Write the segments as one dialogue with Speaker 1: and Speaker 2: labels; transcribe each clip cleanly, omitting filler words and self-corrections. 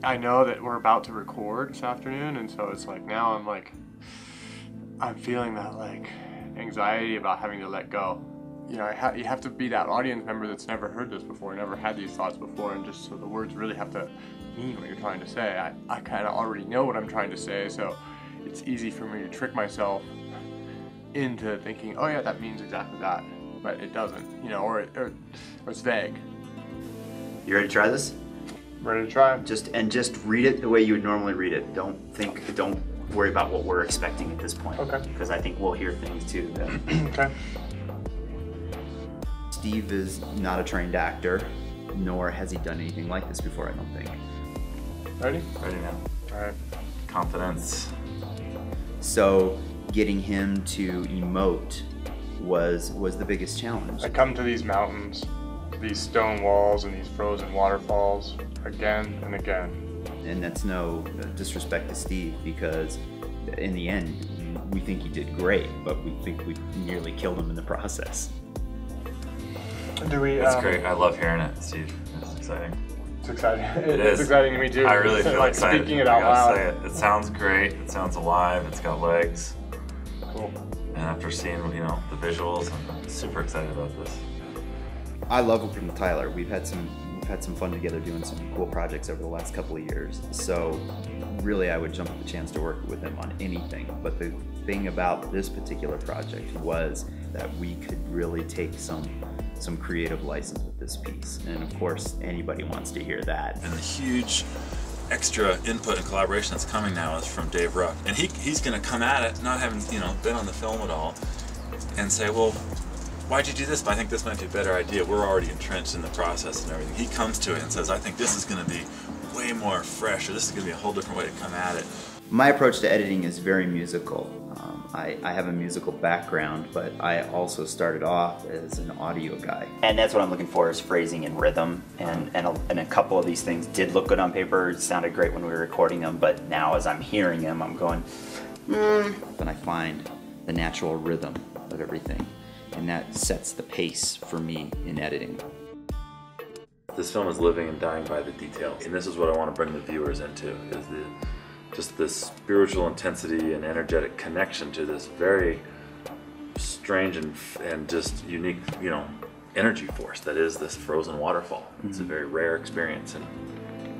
Speaker 1: I know that we're about to record this afternoon, and so it's like now I'm feeling that like anxiety about having to let go. You know, you have to be that audience member that's never heard this before, never had these thoughts before, and just so the words really have to mean what you're trying to say. I kind of already know what I'm trying to say, so it's easy for me to trick myself into thinking, oh yeah, that means exactly that, but it doesn't, you know, or it's vague.
Speaker 2: You ready to try this?
Speaker 1: Ready to try?
Speaker 2: Just read it the way you would normally read it. Don't worry about what we're expecting at this point.
Speaker 1: Okay.
Speaker 2: Because I think we'll hear things too.
Speaker 1: Okay.
Speaker 2: Steve is not a trained actor, nor has he done anything like this before, I don't think.
Speaker 1: Ready?
Speaker 3: Ready now.
Speaker 1: All right.
Speaker 3: Confidence.
Speaker 2: So getting him to emote was the biggest challenge.
Speaker 1: I come to these mountains, these stone walls and these frozen waterfalls again and again.
Speaker 2: And that's no disrespect to Steve, because in the end, we think he did great, but we think we nearly killed him in the process.
Speaker 1: Do we?
Speaker 3: It's great. I love hearing it, Steve. It's exciting.
Speaker 1: It's exciting.
Speaker 3: It's
Speaker 1: exciting to me too.
Speaker 3: I really feel
Speaker 1: like
Speaker 3: excited.
Speaker 1: Speaking it out loud.
Speaker 3: Say it. It sounds great. It sounds alive. It's got legs.
Speaker 1: Cool.
Speaker 3: And after seeing, you know, the visuals, I'm super excited about this.
Speaker 2: I love working with Tyler. We've had some fun together doing some cool projects over the last couple of years. So really, I would jump at the chance to work with him on anything. But the thing about this particular project was that we could really take some creative license with this piece. And of course, anybody wants to hear that.
Speaker 4: And the huge extra input and collaboration that's coming now is from Dave Ruck. And he's gonna come at it, not having, you know, been on the film at all, and say, well, why'd you do this? But I think this might be a better idea. We're already entrenched in the process and everything. He comes to it and says, I think this is gonna be way more fresh, or this is gonna be a whole different way to come at it.
Speaker 2: My approach to editing is very musical. I have a musical background, but I also started off as an audio guy. And that's what I'm looking for, is phrasing and rhythm. And a couple of these things did look good on paper. It sounded great when we were recording them, but now as I'm hearing them, I'm going, and I find the natural rhythm of everything. And that sets the pace for me in editing.
Speaker 3: This film is living and dying by the details. And this is what I want to bring the viewers into, is just this spiritual intensity and energetic connection to this very strange and just unique, you know, energy force that is this frozen waterfall. It's a very rare experience, and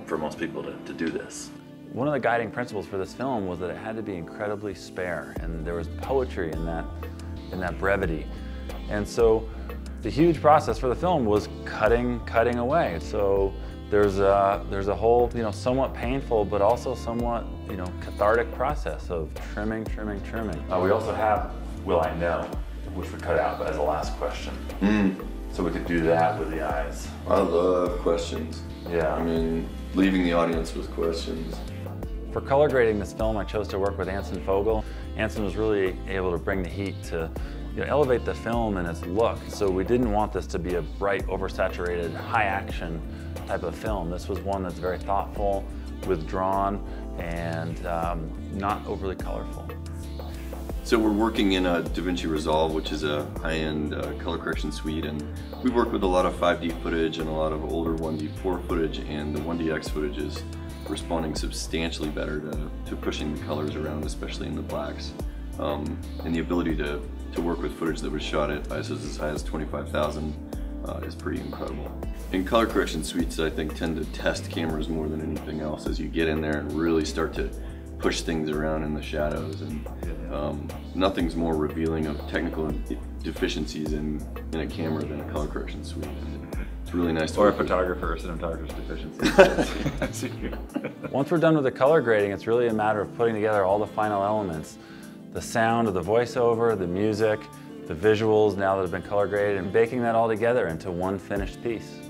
Speaker 3: for most people to do this.
Speaker 5: One of the guiding principles for this film was that it had to be incredibly spare, and there was poetry in that brevity. And so the huge process for the film was cutting away. So there's a whole, you know, somewhat painful but also somewhat, you know, cathartic process of trimming. We also have Will I Know, which we cut out as a last question. So we could do that with the eyes.
Speaker 6: I love questions.
Speaker 3: Yeah.
Speaker 6: I mean, leaving the audience with questions.
Speaker 5: For color grading this film, I chose to work with Anson Fogel. Anson was really able to bring the heat to, you know, elevate the film and its look. So we didn't want this to be a bright, oversaturated, high action type of film. This was one that's very thoughtful, withdrawn, and not overly colorful.
Speaker 6: So we're working in a DaVinci Resolve, which is a high-end color correction suite, and we work with a lot of 5D footage and a lot of older 1D4 footage, and the 1DX footage is responding substantially better to pushing the colors around, especially in the blacks. And the ability to work with footage that was shot at ISOs as high as 25,000 is pretty incredible. And color correction suites, I think, tend to test cameras more than anything else as you get in there and really start to push things around in the shadows. And nothing's more revealing of technical deficiencies in a camera than a color correction suite. And it's really nice to
Speaker 3: Or a
Speaker 6: work with.
Speaker 3: photographer or cinematographer's deficiency.
Speaker 5: Once we're done with the color grading, it's really a matter of putting together all the final elements. The sound of the voiceover, the music, the visuals now that have been color graded, and baking that all together into one finished piece.